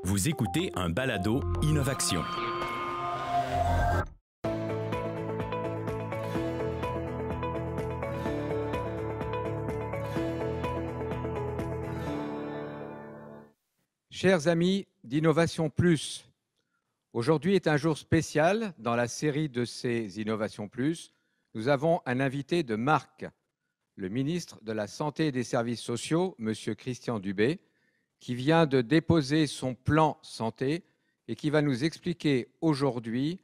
Vous écoutez un balado Innovation. Chers amis d'Innovation Plus, aujourd'hui est un jour spécial dans la série de ces Innovation Plus. Nous avons un invité de marque, le ministre de la Santé et des Services sociaux, M. Christian Dubé, qui vient de déposer son plan santé et qui va nous expliquer aujourd'hui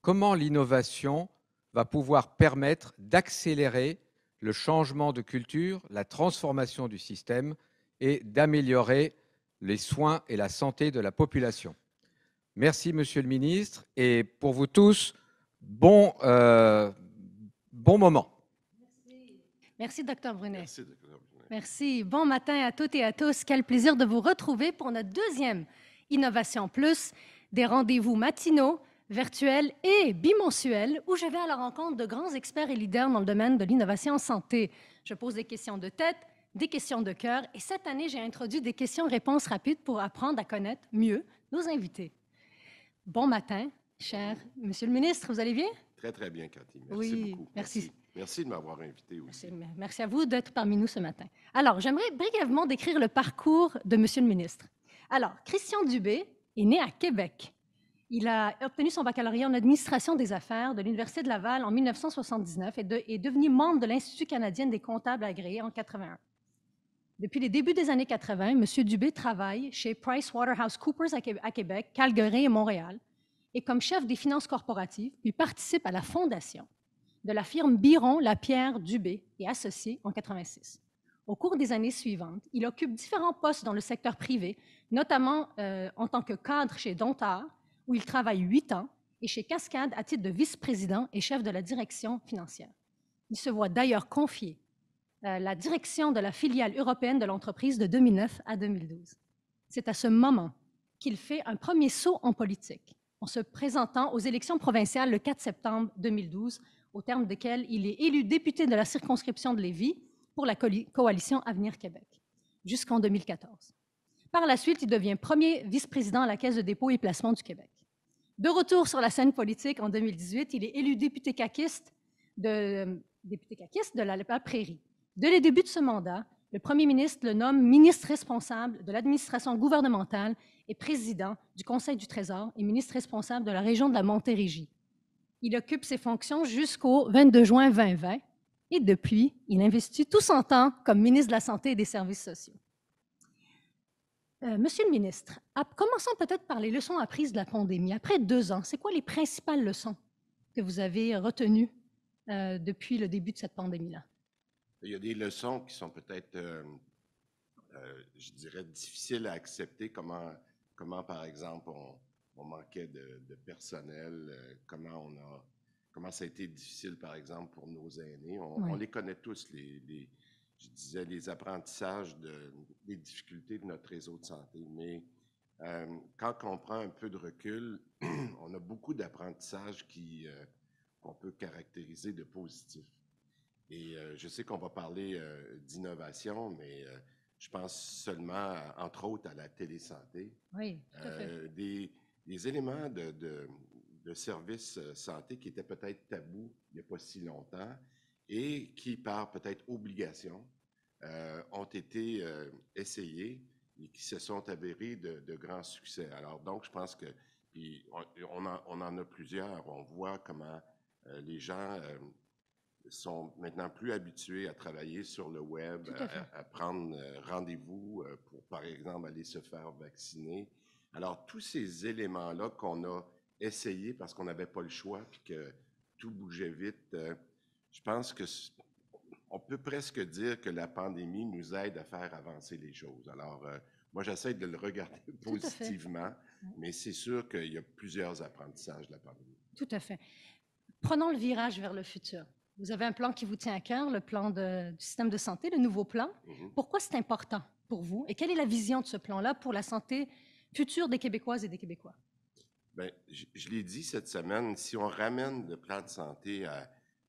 comment l'innovation va pouvoir permettre d'accélérer le changement de culture, la transformation du système et d'améliorer les soins et la santé de la population. Merci, Monsieur le Ministre, et pour vous tous, bon moment. Merci, Dr. Brunet. Merci, Dr. Brunet. Merci. Bon matin à toutes et à tous. Quel plaisir de vous retrouver pour notre deuxième Innovation Plus, des rendez-vous matinaux, virtuels et bimensuels où je vais à la rencontre de grands experts et leaders dans le domaine de l'innovation en santé. Je pose des questions de tête, des questions de cœur et cette année, j'ai introduit des questions-réponses rapides pour apprendre à connaître mieux nos invités. Bon matin, cher Monsieur le ministre, vous allez bien? Très, très bien, Cathy. Merci Oui, beaucoup. merci. Merci de m'avoir invité aussi. Merci à vous d'être parmi nous ce matin. Alors, j'aimerais brièvement décrire le parcours de Monsieur le ministre. Alors, Christian Dubé est né à Québec. Il a obtenu son baccalauréat en administration des affaires de l'Université de Laval en 1979 et est devenu membre de l'Institut canadien des comptables agréés en 1981. Depuis les débuts des années 80, M. Dubé travaille chez PricewaterhouseCoopers à Québec, Calgary et Montréal, et comme chef des finances corporatives, puis participe à la fondation de la firme Biron Lapierre Dubé et Associés en 1986. Au cours des années suivantes, il occupe différents postes dans le secteur privé, notamment en tant que cadre chez Dontard, où il travaille 8 ans, et chez Cascade à titre de vice-président et chef de la direction financière. Il se voit d'ailleurs confier la direction de la filiale européenne de l'entreprise de 2009 à 2012. C'est à ce moment qu'il fait un premier saut en politique, en se présentant aux élections provinciales le 4 septembre 2012, au terme desquelles il est élu député de la circonscription de Lévis pour la coalition Avenir Québec, jusqu'en 2014. Par la suite, il devient premier vice-président à la Caisse de dépôt et placement du Québec. De retour sur la scène politique en 2018, il est élu député caquiste de la Prairie. Dès le début de ce mandat, le premier ministre le nomme ministre responsable de l'administration gouvernementale et président du Conseil du Trésor et ministre responsable de la région de la Montérégie. Il occupe ses fonctions jusqu'au 22 juin 2020 et depuis, il investit tout son temps comme ministre de la Santé et des Services sociaux. Monsieur le ministre, commençons peut-être par les leçons apprises de la pandémie. Après 2 ans, c'est quoi les principales leçons que vous avez retenues depuis le début de cette pandémie-là? Il y a des leçons qui sont peut-être, je dirais, difficiles à accepter. Comment par exemple, on manquait de personnel, comment ça a été difficile, par exemple, pour nos aînés. On les connaît tous, je disais, les apprentissages des difficultés de notre réseau de santé. Mais quand on prend un peu de recul, on a beaucoup d'apprentissages qu'on peut caractériser de positifs. Et je sais qu'on va parler d'innovation, mais je pense seulement, entre autres, à la télésanté. Oui, tout à fait. Des éléments de services santé qui étaient peut-être tabous il n'y a pas si longtemps et qui, par peut-être obligation, ont été essayés et qui se sont avérés de grands succès. Alors, donc, je pense que, puis on en a plusieurs. On voit comment les gens sont maintenant plus habitués à travailler sur le web, à prendre rendez-vous pour, par exemple, aller se faire vacciner. Alors, tous ces éléments-là qu'on a essayés parce qu'on n'avait pas le choix puis que tout bougeait vite, je pense que on peut presque dire que la pandémie nous aide à faire avancer les choses. Alors, moi, j'essaie de le regarder positivement, mais c'est sûr qu'il y a plusieurs apprentissages de la pandémie. Tout à fait. Prenons le virage vers le futur. Vous avez un plan qui vous tient à cœur, le plan du système de santé, le nouveau plan. Pourquoi c'est important pour vous et quelle est la vision de ce plan-là pour la santé future des Québécoises et des Québécois? Bien, je l'ai dit cette semaine, si on ramène le plan de santé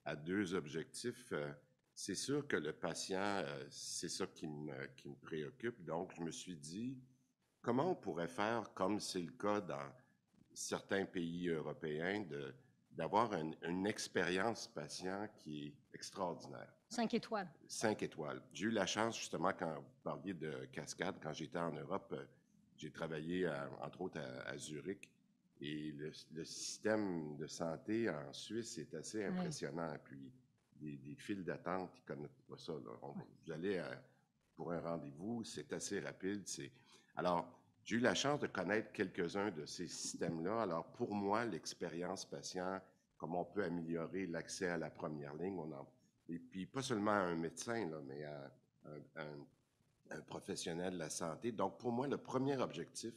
à 2 objectifs, c'est sûr que le patient, c'est ça qui me préoccupe. Donc, je me suis dit, comment on pourrait faire, comme c'est le cas dans certains pays européens, d'avoir une expérience patient qui est extraordinaire. 5 étoiles. 5 étoiles. J'ai eu la chance, justement, quand vous parliez de cascade, quand j'étais en Europe, j'ai travaillé, entre autres, à Zurich. Et le système de santé en Suisse est assez impressionnant. Puis, des files d'attente, ils ne connaissent pas ça. Vous allez pour un rendez-vous, c'est assez rapide. Alors, j'ai eu la chance de connaître quelques-uns de ces systèmes-là. Alors, pour moi, l'expérience patient, comment on peut améliorer l'accès à la première ligne, et puis pas seulement à un médecin, là, mais à un professionnel de la santé. Donc, pour moi, le premier objectif,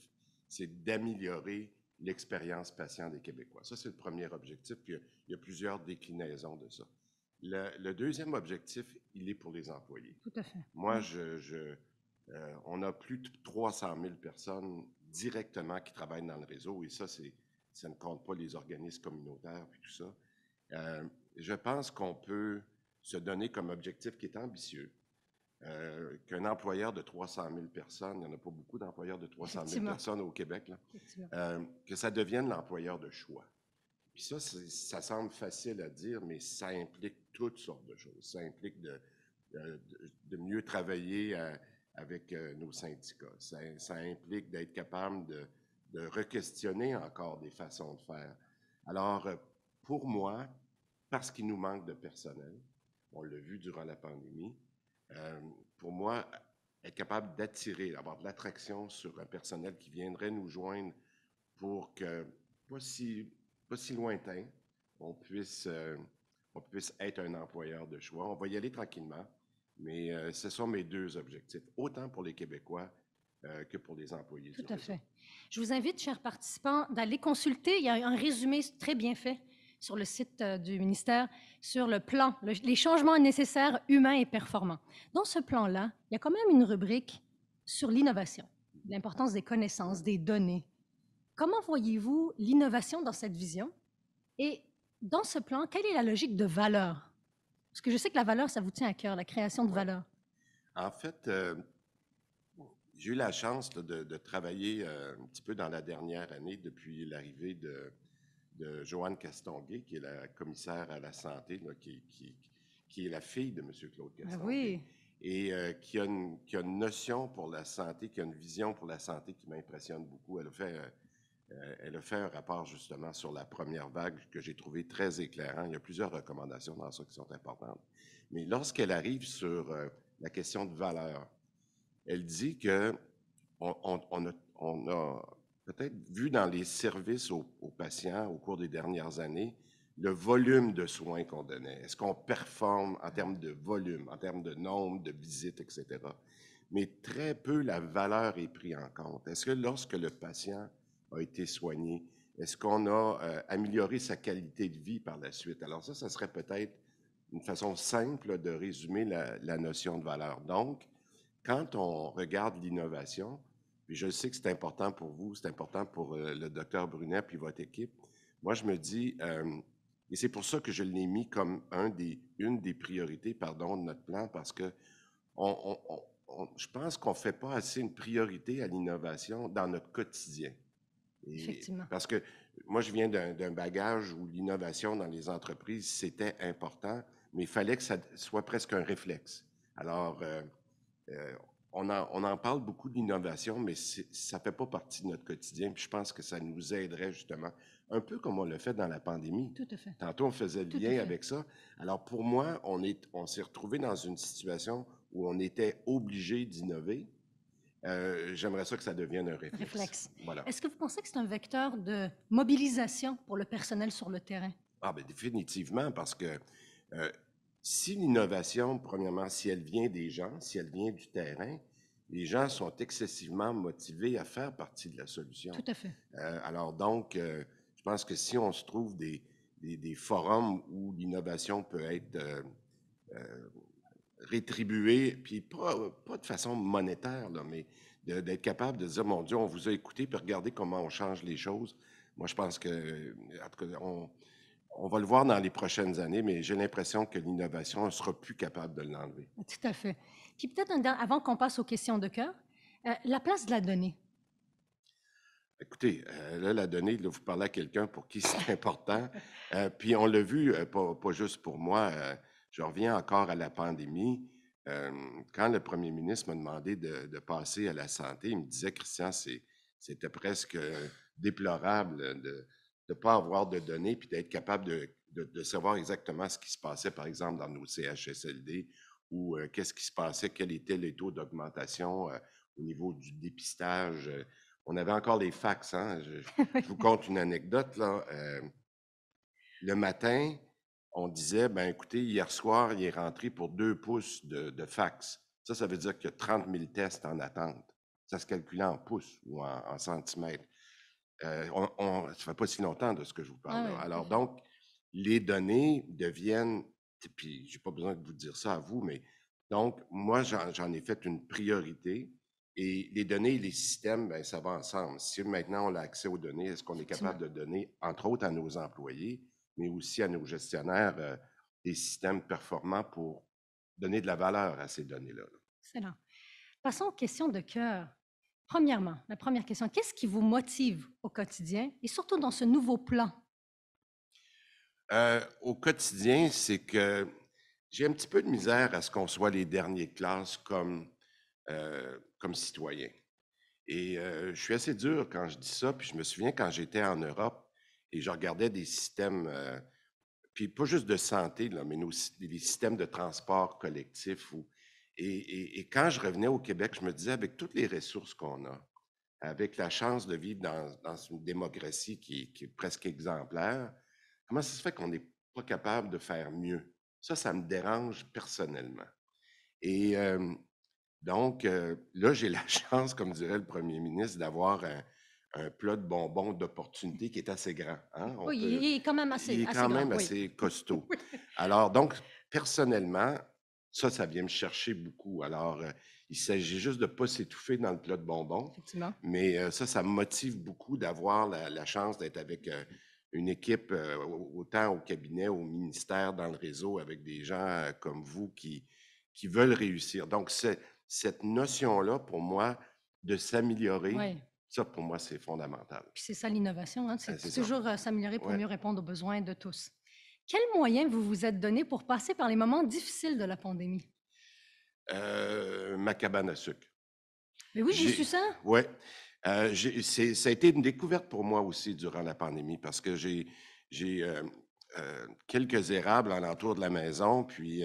c'est d'améliorer l'expérience patient des Québécois. Ça, c'est le premier objectif, puis il y a plusieurs déclinaisons de ça. Le deuxième objectif, il est pour les employés. Tout à fait. Moi, on a plus de 300 000 personnes directement qui travaillent dans le réseau, et ça ne compte pas les organismes communautaires et tout ça. Je pense qu'on peut se donner comme objectif qui est ambitieux, qu'un employeur de 300 000 personnes, il n'y en a pas beaucoup d'employeurs de 300 000 personnes au Québec, là, que ça devienne l'employeur de choix. Puis ça semble facile à dire, mais ça implique toutes sortes de choses. Ça implique de mieux travailler avec nos syndicats. Ça implique d'être capable de re-questionner encore des façons de faire. Alors, pour moi, parce qu'il nous manque de personnel, on l'a vu durant la pandémie, pour moi, être capable d'attirer, d'avoir de l'attraction sur un personnel qui viendrait nous joindre pour que, pas si lointain, on puisse être un employeur de choix. On va y aller tranquillement, mais ce sont mes deux objectifs, autant pour les Québécois que pour les employés. Tout à fait. Je vous invite, chers participants, d'aller consulter. Il y a un résumé très bien fait sur le site du ministère, sur le plan, les changements nécessaires, humains et performants. Dans ce plan-là, il y a quand même une rubrique sur l'innovation, l'importance des connaissances, des données. Comment voyez-vous l'innovation dans cette vision? Et dans ce plan, quelle est la logique de valeur? Parce que je sais que la valeur, ça vous tient à cœur, la création de valeur. En fait, j'ai eu la chance de travailler un petit peu dans la dernière année depuis l'arrivée de Joanne Castonguay, qui est la commissaire à la santé, là, qui est la fille de M. Claude Castonguay. Oui. Et qui a une notion pour la santé, qui a une vision pour la santé qui m'impressionne beaucoup. Elle a fait un rapport justement sur la première vague que j'ai trouvé très éclairant. Il y a plusieurs recommandations dans ça qui sont importantes. Mais lorsqu'elle arrive sur la question de valeur, elle dit que on a peut-être vu dans les services aux patients au cours des dernières années le volume de soins qu'on donnait. Est-ce qu'on performe en termes de volume, en termes de nombre de visites, etc. Mais très peu la valeur est prise en compte. Est-ce que lorsque le patient a été soigné, est-ce qu'on a amélioré sa qualité de vie par la suite? Alors ça serait peut-être une façon simple de résumer la notion de valeur. Donc, quand on regarde l'innovation, puis je sais que c'est important pour vous, c'est important pour le docteur Brunet puis votre équipe, moi je me dis, et c'est pour ça que je l'ai mis comme une des priorités, de notre plan, parce que je pense qu'on ne fait pas assez une priorité à l'innovation dans notre quotidien. Effectivement. Parce que moi, je viens d'un bagage où l'innovation dans les entreprises, c'était important, mais il fallait que ça soit presque un réflexe. Alors, on en parle beaucoup de l'innovation, mais ça ne fait pas partie de notre quotidien. Puis je pense que ça nous aiderait justement, un peu comme on l'a fait dans la pandémie. Tout à fait. Tantôt, on faisait le lien avec ça. Alors pour moi, on s'est retrouvé dans une situation où on était obligé d'innover. J'aimerais ça que ça devienne un réflexe. Voilà. Est-ce que vous pensez que c'est un vecteur de mobilisation pour le personnel sur le terrain? Ah, bien, définitivement, parce que si l'innovation, premièrement, si elle vient des gens, si elle vient du terrain, les gens sont excessivement motivés à faire partie de la solution. Tout à fait. Alors donc, je pense que si on se trouve des forums où l'innovation peut être rétribuée, puis pas de façon monétaire, là, mais d'être capable de dire, mon Dieu, on vous a écouté, puis regardez comment on change les choses. Moi, je pense que, en tout cas, on va le voir dans les prochaines années, mais j'ai l'impression que l'innovation ne sera plus capable de l'enlever. Tout à fait. Puis peut-être, avant qu'on passe aux questions de cœur, la place de la donnée. Écoutez, là, la donnée, là, vous parlez à quelqu'un pour qui c'est important. Puis on l'a vu, pas juste pour moi. Je reviens encore à la pandémie. Euh, Quand le premier ministre m'a demandé de passer à la santé, il me disait, Christian, c'était presque déplorable de ne pas avoir de données puis d'être capable de savoir exactement ce qui se passait, par exemple, dans nos CHSLD ou qu'est-ce qui se passait, quels étaient les taux d'augmentation au niveau du dépistage. On avait encore les fax, hein? Je vous conte une anecdote, là. Le matin, on disait, ben écoutez, hier soir, il est rentré pour 2 pouces de fax. Ça veut dire qu'il y a 30 000 tests en attente. Ça se calculait en pouces ou en centimètres. Ça fait pas si longtemps de ce que je vous parle, Ah là. oui. Alors donc, les données deviennent, puis j'ai pas besoin de vous dire ça à vous, mais donc, moi, j'en ai fait une priorité. Et les données et les systèmes, ben, ça va ensemble. Si maintenant on a accès aux données, est-ce qu'on est capable de donner, entre autres à nos employés, mais aussi à nos gestionnaires, des systèmes performants pour donner de la valeur à ces données-là? Excellent. Passons aux questions de cœur. Premièrement, la première question, qu'est-ce qui vous motive au quotidien et surtout dans ce nouveau plan? Au quotidien, c'est que j'ai un petit peu de misère à ce qu'on soit les derniers de classe comme citoyen. Et je suis assez dur quand je dis ça, puis je me souviens quand j'étais en Europe et je regardais des systèmes, puis pas juste de santé, là, mais des systèmes de transport collectif. Et quand je revenais au Québec, je me disais, avec toutes les ressources qu'on a, avec la chance de vivre dans une démocratie qui est presque exemplaire, comment ça se fait qu'on n'est pas capable de faire mieux? Ça me dérange personnellement. Et donc, là, j'ai la chance, comme dirait le premier ministre, d'avoir un plat de bonbons d'opportunités qui est assez grand, hein? Oui, il est quand même Il assez, est assez quand grand, même oui. assez costaud. Alors donc, personnellement, ça vient me chercher beaucoup. Alors, il s'agit juste de ne pas s'étouffer dans le plat de bonbons, Effectivement. mais ça me motive beaucoup d'avoir la chance d'être avec une équipe, autant au cabinet, au ministère, dans le réseau, avec des gens comme vous qui veulent réussir. Donc, cette notion-là, pour moi, de s'améliorer, Oui. ça, pour moi, c'est fondamental. Puis c'est ça l'innovation, hein, C'est c'est ça. toujours s'améliorer pour Ouais. mieux répondre aux besoins de tous. Quels moyens vous vous êtes donné pour passer par les moments difficiles de la pandémie? Ma cabane à sucre. Mais oui, j'ai su J'ai ça. Ouais, ça a été une découverte pour moi aussi durant la pandémie parce que j'ai quelques érables alentour de la maison, puis,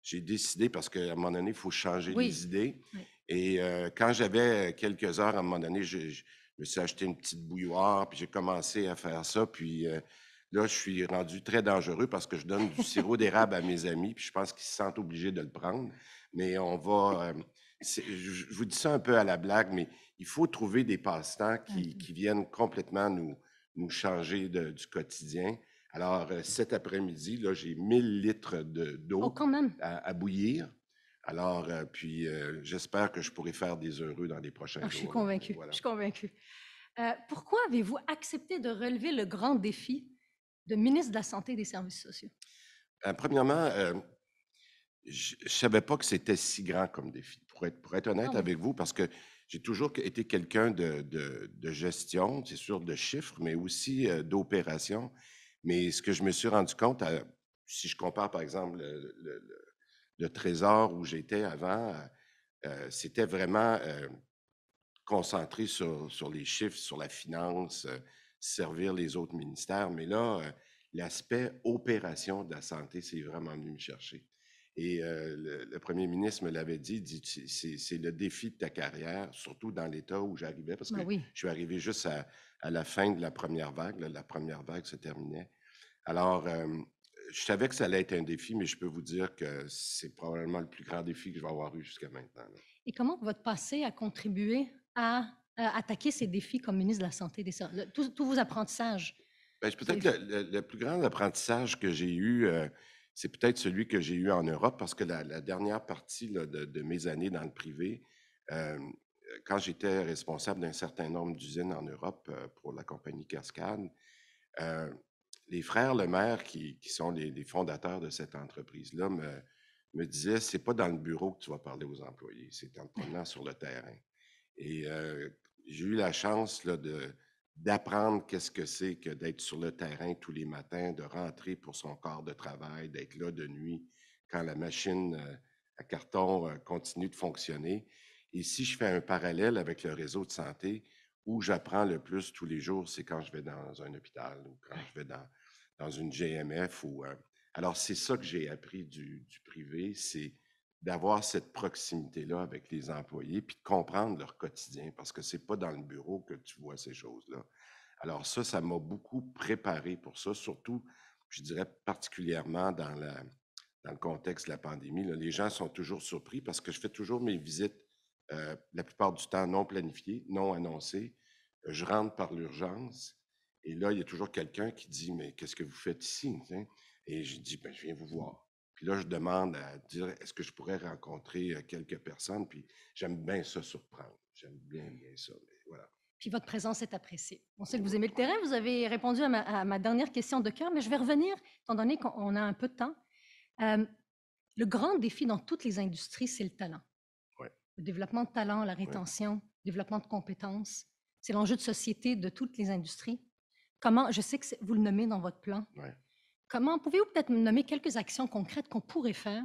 j'ai décidé parce qu'à un moment donné, il faut changer Oui. les idées Oui. et quand j'avais quelques heures, à un moment donné, je me suis acheté une petite bouilloire, puis j'ai commencé à faire ça, puis, là, je suis rendu très dangereux parce que je donne du sirop d'érable à mes amis, puis je pense qu'ils se sentent obligés de le prendre, mais on va, je vous dis ça un peu à la blague, mais il faut trouver des passe-temps qui viennent complètement nous changer du quotidien. Alors, cet après-midi, là, j'ai 1000 litres Oh, d'eau quand même. à bouillir. Alors, puis, j'espère que je pourrai faire des heureux dans les prochains Ah, je suis jours, là. convaincue. Voilà. Je suis convaincue. Pourquoi avez-vous accepté de relever le grand défi de ministre de la Santé et des Services sociaux? Premièrement, je ne savais pas que c'était si grand comme défi, pour être Ah honnête oui. avec vous, parce que j'ai toujours été quelqu'un de gestion, c'est sûr, de chiffres, mais aussi d'opération. Mais ce que je me suis rendu compte, si je compare par exemple le Trésor où j'étais avant, c'était vraiment concentré sur les chiffres, sur la finance, servir les autres ministères. Mais là, l'aspect opération de la santé, c'est vraiment venu me chercher. Et le premier ministre me l'avait dit, c'est le défi de ta carrière, surtout dans l'état où j'arrivais, parce que Ben oui. je suis arrivé juste à la fin de la première vague. Là, la première vague se terminait. Alors, je savais que ça allait être un défi, mais je peux vous dire que c'est probablement le plus grand défi que je vais avoir eu jusqu'à maintenant, là. Et comment votre passé a contribué à attaquer ces défis comme ministre de la Santé et des Services, tous vos apprentissages? Ben, Vous avez peut-être le plus grand apprentissage que j'ai eu, c'est peut-être celui que j'ai eu en Europe, parce que la dernière partie là, de mes années dans le privé, euh, quand j'étais responsable d'un certain nombre d'usines en Europe pour la compagnie Cascade, euh, les frères Lemaire, qui sont les fondateurs de cette entreprise-là, me disaient, c'est pas dans le bureau que tu vas parler aux employés, c'est en te promenant sur le terrain. Et j'ai eu la chance là, d'apprendre qu'est-ce que c'est que d'être sur le terrain tous les matins, de rentrer pour son corps de travail, d'être là de nuit quand la machine à carton continue de fonctionner. Et si je fais un parallèle avec le réseau de santé, où j'apprends le plus tous les jours, c'est quand je vais dans un hôpital ou quand je vais dans une GMF. Alors, c'est ça que j'ai appris du privé, c'est d'avoir cette proximité-là avec les employés, puis de comprendre leur quotidien, parce que c'est pas dans le bureau que tu vois ces choses-là. Alors ça m'a beaucoup préparé pour ça, surtout, je dirais particulièrement dans le contexte de la pandémie. Là, les gens sont toujours surpris parce que je fais toujours mes visites, la plupart du temps non planifiées, non annoncées. Je rentre par l'urgence et là, il y a toujours quelqu'un qui dit, mais qu'est-ce que vous faites ici? T'sais? Et je dis, ben, je viens vous voir. Puis là, je demande à dire, est-ce que je pourrais rencontrer quelques personnes? Puis j'aime bien ça surprendre. J'aime bien ça. Mais voilà. Puis votre présence est appréciée. On sait que vous aimez le terrain. Vous avez répondu à ma dernière question de cœur, mais je vais revenir, étant donné qu'on a un peu de temps. Le grand défi dans toutes les industries, c'est le talent. Ouais. Le développement de talent, la rétention, le développement de compétences. C'est l'enjeu de société de toutes les industries. Comment, je sais que vous le nommez dans votre plan. Ouais. Comment pouvez-vous peut-être me nommer quelques actions concrètes qu'on pourrait faire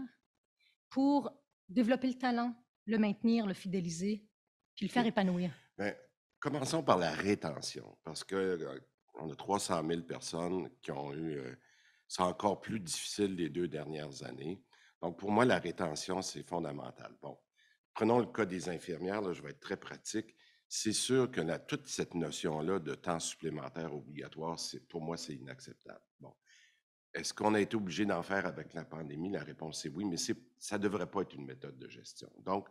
pour développer le talent, le maintenir, le fidéliser, puis le faire épanouir? Bien, commençons par la rétention, parce que on a 300 000 personnes qui ont eu, c'est encore plus difficile les 2 dernières années. Donc, pour moi, la rétention, c'est fondamental. Bon, prenons le cas des infirmières, là, je vais être très pratique. C'est sûr que toute cette notion-là de temps supplémentaire obligatoire, pour moi, c'est inacceptable. Bon, est-ce qu'on a été obligé d'en faire avec la pandémie? La réponse est oui, mais ça ne devrait pas être une méthode de gestion. Donc,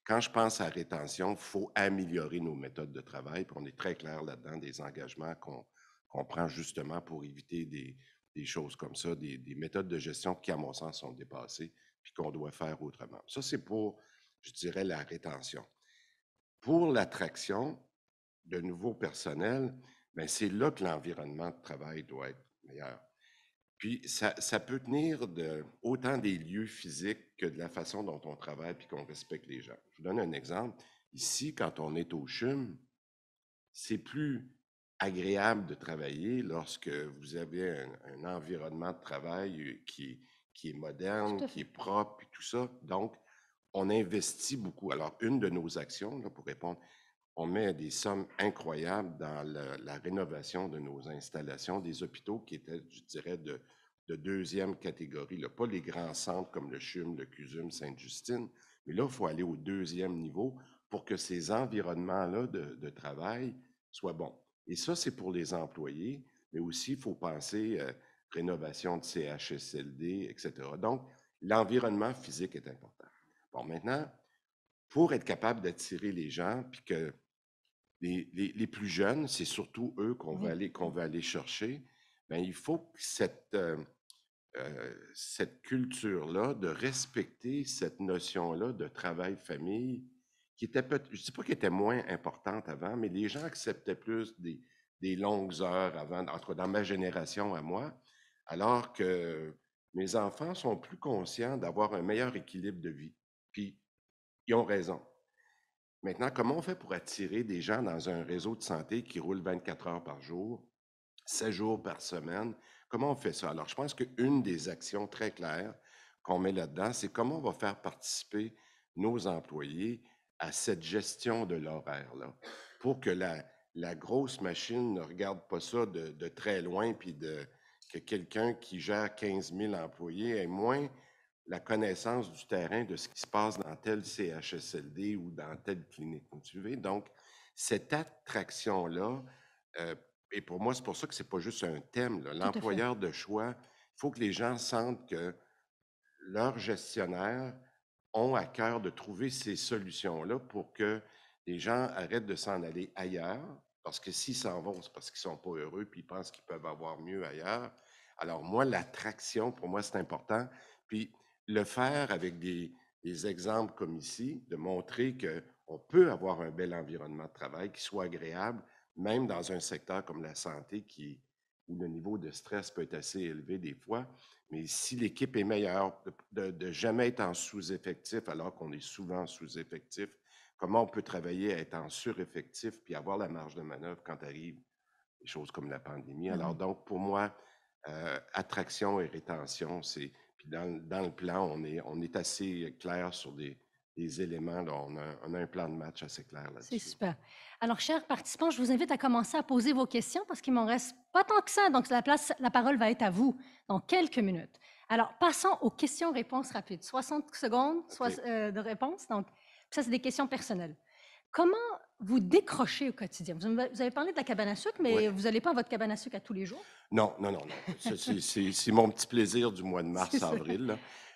quand je pense à rétention, il faut améliorer nos méthodes de travail, puis on est très clair là-dedans des engagements qu'on prend justement pour éviter des choses comme ça, des méthodes de gestion qui, à mon sens, sont dépassées, puis qu'on doit faire autrement. Ça, c'est pour, je dirais, la rétention. Pour l'attraction de nouveaux personnels, bien, c'est là que l'environnement de travail doit être meilleur. Puis ça peut tenir autant des lieux physiques que de la façon dont on travaille puis qu'on respecte les gens. Je vous donne un exemple. Ici, quand on est au CHUM, c'est plus agréable de travailler lorsque vous avez un environnement de travail qui est moderne, qui est propre et tout ça. Donc, on investit beaucoup. Alors, une de nos actions, là, pour répondre, on met des sommes incroyables dans la rénovation de nos installations, des hôpitaux qui étaient, je dirais, de deuxième catégorie. Là. Pas les grands centres comme le CHUM, le CUSUM, Sainte-Justine, mais là, il faut aller au deuxième niveau pour que ces environnements-là de travail soient bons. Et ça, c'est pour les employés, mais aussi, il faut penser rénovation de CHSLD, etc. Donc, l'environnement physique est important. Bon, maintenant, pour être capable d'attirer les gens, puis que les plus jeunes, c'est surtout eux qu'on va aller chercher, bien, il faut que cette culture-là, de respecter cette notion-là de travail-famille, qui était je ne dis pas qu'elle était moins importante avant, mais les gens acceptaient plus des longues heures avant, entre dans ma génération à moi, alors que mes enfants sont plus conscients d'avoir un meilleur équilibre de vie. Puis, ils ont raison. Maintenant, comment on fait pour attirer des gens dans un réseau de santé qui roule 24 heures par jour, 7 jours par semaine? Comment on fait ça? Alors, je pense qu'une des actions très claires qu'on met là-dedans, c'est comment on va faire participer nos employés à cette gestion de l'horaire-là, pour que la grosse machine ne regarde pas ça de très loin, puis que quelqu'un qui gère 15 000 employés ait moins la connaissance du terrain de ce qui se passe dans tel CHSLD ou dans telle clinique. Vous suivez? Donc, cette attraction-là, et pour moi, c'est pour ça que c'est pas juste un thème. L'employeur de choix, il faut que les gens sentent que leurs gestionnaires ont à cœur de trouver ces solutions-là pour que les gens arrêtent de s'en aller ailleurs, parce que s'ils s'en vont, c'est parce qu'ils ne sont pas heureux puis ils pensent qu'ils peuvent avoir mieux ailleurs. Alors moi, l'attraction, pour moi, c'est important. Puis le faire avec des exemples comme ici, de montrer qu'on peut avoir un bel environnement de travail qui soit agréable, même dans un secteur comme la santé où le niveau de stress peut être assez élevé des fois. Mais si l'équipe est meilleure, de jamais être en sous-effectif alors qu'on est souvent en sous-effectif, comment on peut travailler à être en sur-effectif puis avoir la marge de manœuvre quand arrive des choses comme la pandémie. Alors donc, pour moi, attraction et rétention, puis dans le plan, on est assez clair sur des éléments. Là, on a un plan de match assez clair C'est là-dessus. super. Alors, chers participants, je vous invite à commencer à poser vos questions parce qu'il m'en reste pas tant que ça. Donc, la parole va être à vous dans quelques minutes. Alors, passons aux questions-réponses rapides. 60 secondes OK. de réponse. Donc, ça, c'est des questions personnelles. Comment vous décrochez au quotidien? Vous avez parlé de la cabane à sucre, mais Ouais. vous n'allez pas à votre cabane à sucre à tous les jours? Non, non, non, non. C'est mon petit plaisir du mois de C'est ça. mars-avril,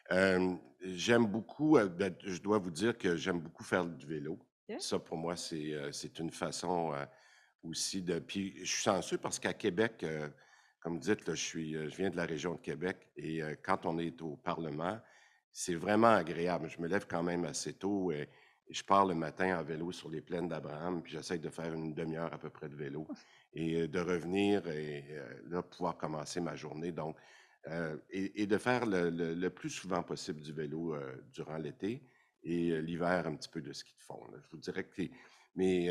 là. J'aime beaucoup, je dois vous dire que j'aime beaucoup faire du vélo. OK. Ça, pour moi, c'est une façon aussi de. Puis je suis chanceux parce qu'à Québec, comme vous dites, là, je viens de la région de Québec et quand on est au Parlement, c'est vraiment agréable. Je me lève quand même assez tôt et je pars le matin en vélo sur les plaines d'Abraham, puis j'essaie de faire une demi-heure à peu près de vélo et de revenir et là, pouvoir commencer ma journée. Donc, et de faire le plus souvent possible du vélo durant l'été et l'hiver, un petit peu de ski de fond. Là. Je vous dirais que mais,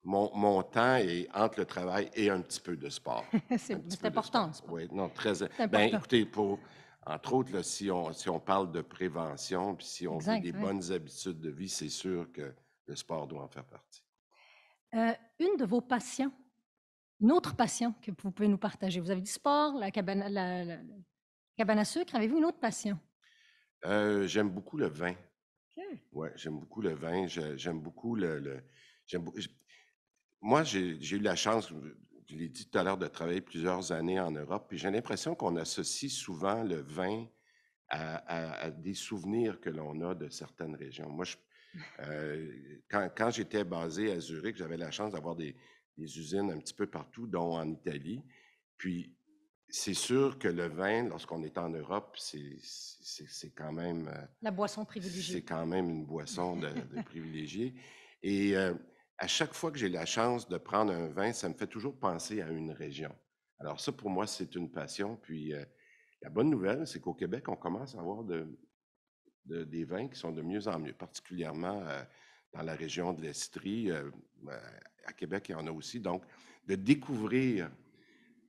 mon temps est entre le travail et un petit peu de sport. Un petit C'est peu de important, sport. Oui, non, très. c'est Ben, important. écoutez, entre autres, là, si on parle de prévention, puis si on veut Exact, des oui. bonnes habitudes de vie, c'est sûr que le sport doit en faire partie. Une de vos passions, une autre passion que vous pouvez nous partager. Vous avez dit sport, la cabane à sucre. Avez-vous une autre passion? J'aime beaucoup le vin. OK. Ouais, j'aime beaucoup le vin. J'aime beaucoup j'aime beaucoup- j- Moi, j'ai eu la chance, je l'ai dit tout à l'heure, de travailler plusieurs années en Europe. Puis j'ai l'impression qu'on associe souvent le vin à des souvenirs que l'on a de certaines régions. Moi, quand j'étais basé à Zurich, j'avais la chance d'avoir des usines un petit peu partout, dont en Italie. Puis c'est sûr que le vin, lorsqu'on est en Europe, c'est quand même. La boisson C'est privilégiée. quand même une boisson de privilégié. Et à chaque fois que j'ai la chance de prendre un vin, ça me fait toujours penser à une région. Alors ça, pour moi, c'est une passion. Puis la bonne nouvelle, c'est qu'au Québec, on commence à avoir des vins qui sont de mieux en mieux, particulièrement dans la région de l'Estrie. À Québec, il y en a aussi. Donc, de découvrir,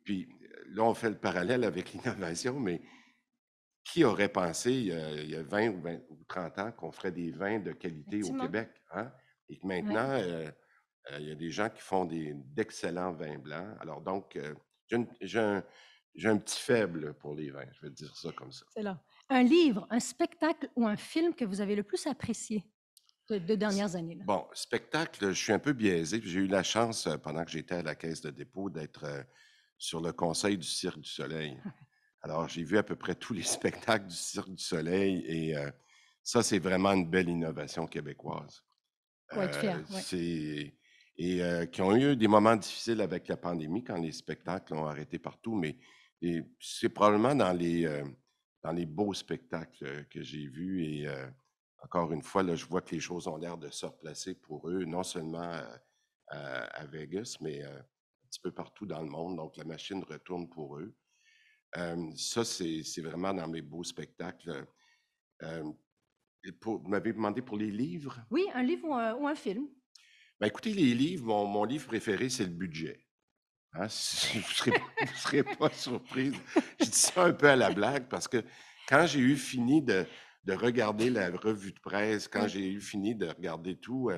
puis là, on fait le parallèle avec l'innovation, mais qui aurait pensé il y a 20 ou 30 ans qu'on ferait des vins de qualité au Effectivement. Québec, hein? Et que Ouais. maintenant, il y a des gens qui font d'excellents vins blancs. Alors donc, j'ai un petit faible pour les vins, je vais dire ça comme ça. C'est là. Un livre, un spectacle ou un film que vous avez le plus apprécié de deux dernières années, là? Bon, spectacle, je suis un peu biaisé. J'ai eu la chance, pendant que j'étais à la Caisse de dépôt, d'être sur le conseil du Cirque du Soleil. Alors, j'ai vu à peu près tous les spectacles du Cirque du Soleil et ça, c'est vraiment une belle innovation québécoise. Faut être fier, ouais. Qui ont eu des moments difficiles avec la pandémie quand les spectacles ont arrêté partout, mais c'est probablement dans les beaux spectacles que j'ai vus et encore une fois, là, je vois que les choses ont l'air de se replacer pour eux, non seulement à Vegas, mais un petit peu partout dans le monde. Donc, la machine retourne pour eux. Ça, c'est vraiment dans mes beaux spectacles. Euh, vous m'avez demandé pour les livres. Oui, un livre ou un film. Ben, écoutez, les livres, mon livre préféré, c'est le budget. Hein, vous ne serez pas surprise. Je dis ça un peu à la blague parce que quand j'ai eu fini de regarder la revue de presse, quand Oui. j'ai eu fini de regarder tout,